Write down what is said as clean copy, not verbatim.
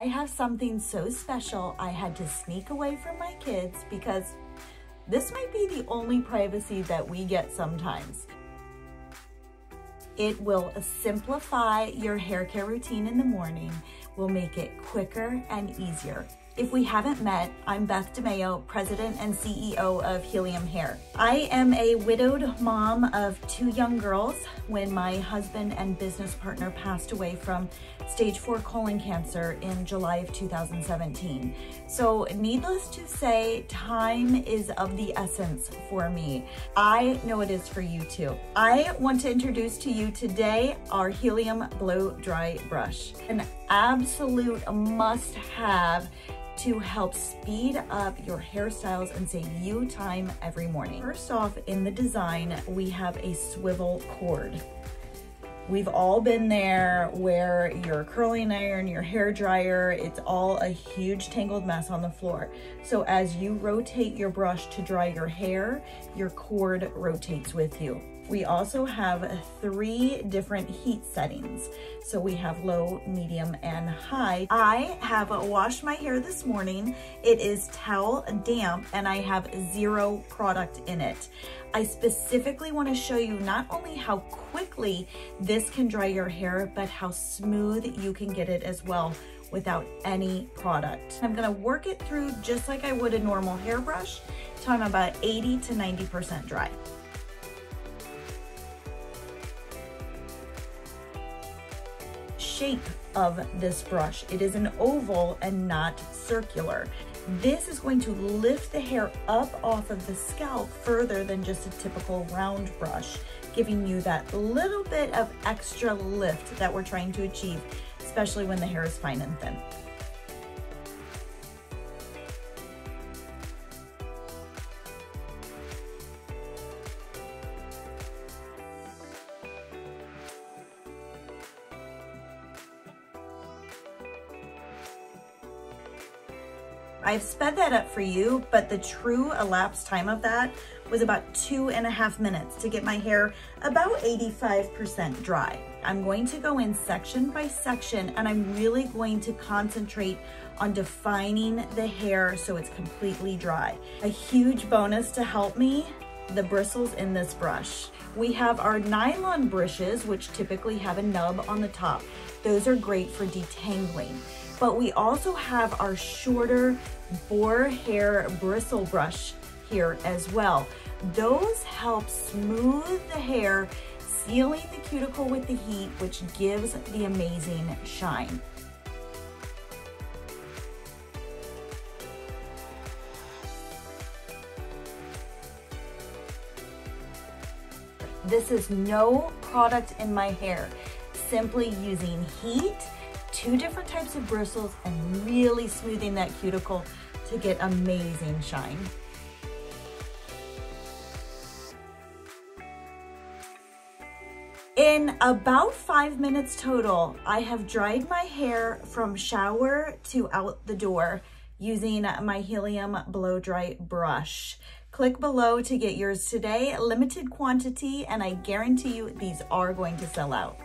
I have something so special I had to sneak away from my kids because this might be the only privacy that we get sometimes. It will simplify your hair care routine in the morning, will make it quicker and easier. If we haven't met, I'm Beth DeMayo, President and CEO of Healium Hair. I am a widowed mom of 2 young girls when my husband and business partner passed away from stage 4 colon cancer in July of 2017. So needless to say, time is of the essence for me. I know it is for you too. I want to introduce to you today our Healium Blow Dry Brush, an absolute must-have to help speed up your hairstyles and save you time every morning. First off, in the design, we have a swivel cord. We've all been there where your curling iron, your hair dryer, it's all a huge tangled mess on the floor. So as you rotate your brush to dry your hair, your cord rotates with you. We also have 3 different heat settings. So we have low, medium, and high. I have washed my hair this morning. It is towel damp and I have 0 product in it. I specifically want to show you not only how quickly this can dry your hair, but how smooth you can get it as well without any product. I'm gonna work it through just like I would a normal hairbrush till I'm about 80 to 90% dry. Shape of this brush. It is an oval and not circular. This is going to lift the hair up off of the scalp further than just a typical round brush, giving you that little bit of extra lift that we're trying to achieve, especially when the hair is fine and thin. I've sped that up for you, but the true elapsed time of that was about 2.5 minutes to get my hair about 85% dry. I'm going to go in section by section and I'm really going to concentrate on defining the hair so it's completely dry. A huge bonus to help me, the bristles in this brush. We have our nylon brushes, which typically have a nub on the top. Those are great for detangling. But we also have our shorter boar hair bristle brush here as well. Those help smooth the hair, sealing the cuticle with the heat, which gives the amazing shine. This is no product in my hair, simply using heat, 2 different types of bristles, and really smoothing that cuticle to get amazing shine. In about 5 minutes total, I have dried my hair from shower to out the door using my Healium Blow Dry Brush. Click below to get yours today, limited quantity, and I guarantee you these are going to sell out.